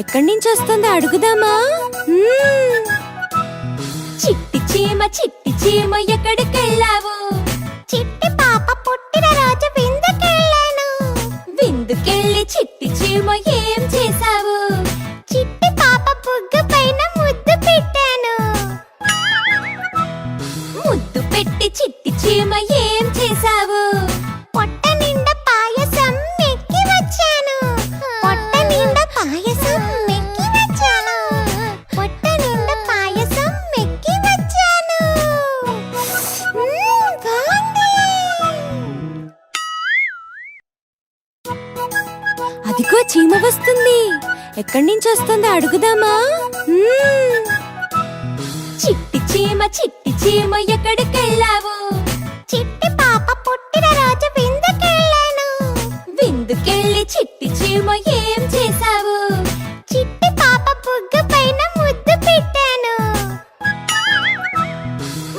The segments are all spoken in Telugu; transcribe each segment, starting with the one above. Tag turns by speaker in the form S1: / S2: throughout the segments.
S1: ఎక్కడి నుంచి వస్తుందో అడుగుదామా?
S2: చిట్టి చీమ ఎక్కడికెళ్ళావు?
S3: చిట్టి పాప పుట్టిన రోజు విందుకెళ్ళాను.
S2: విందుకెళ్ళి చిట్టి చీమ ఏం చేశావు?
S3: చిట్టి పాప బుగ్గ పైన ముద్దు పెట్టాను.
S2: ముద్దు పెట్టి చిట్టి చీమ ఏం చేశావు?
S3: పొట్ట నిండా పాయసం మెక్కి వచ్చాను. పొట్ట నిండా పాయసం మెక్కి వచ్చాను. పొట్ట నిండా పాయసం మెక్కి వచ్చాను. బాగుంది.
S1: అదిగో చీమ వస్తుంది. ఎక్కడి నుంచి వస్తుందో అడుగుదామా?
S2: చిట్టి చీమ ఎక్కడికెళ్ళావు?
S3: చిట్టి పాప పుట్టిన రోజు విందుకెళ్ళాను.
S2: విందుకెళ్ళి చిట్టి చీమ ఏం చేశావు?
S3: చిట్టి పాప బుగ్గ పైన ముద్దు పెట్టాను.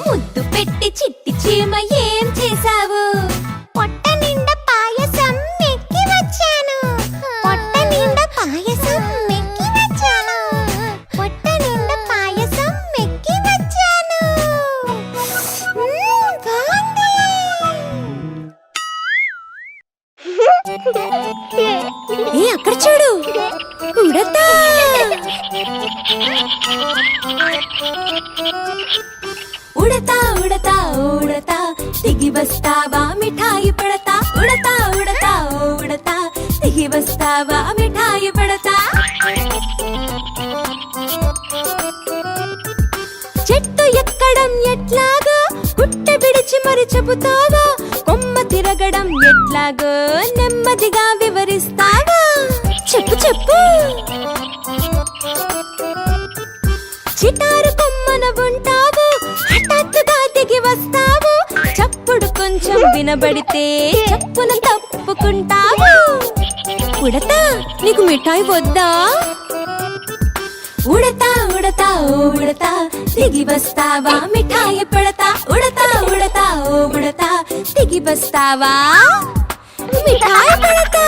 S2: ముద్దు పెట్టి చిట్టి చీమ ఏం చేశావు?
S3: పొట్ట నిండా పాయసం మెక్కి వచ్చాను. పొట్ట నిండా పాయసం మెక్కి వచ్చాను. పొట్ట నిండా పాయసం మెక్కి వచ్చాను. బాగుంది.
S1: ఏ అక్కడ చూడు, ఉడతా.
S2: ఉడతా ఉడతా ఉడతా దిగి వస్తావా మిఠాయి పడతా. ఉడతా ఉడతా ఉడతా దిగి వస్తావా మిఠాయి పడతా.
S1: చెట్టు ఎక్కడం ఎట్లాగో గుట్ట విడిచి మరి చెబుతావా? కొమ్మ తిరగడం ఎట్లాగో నెమ్మదిగా వివరిస్తావా? చెప్పు చెప్పు. చిటారు కొమ్మన ఉంటావు, హఠాత్తుగా దిగి వస్తావు. చప్పుడు కొంచెం వినబడితే చప్పున తప్పుకుంటావు. ఉడతా, నీకు మిఠాయి వద్దా?
S2: ఉడతా ఉడతా ఉడతా దిగి వస్తావా మిఠాయి పడతా. ఉడతా ఉడతా ఉడతా దిగి వస్తావా మిఠాయి పడతా.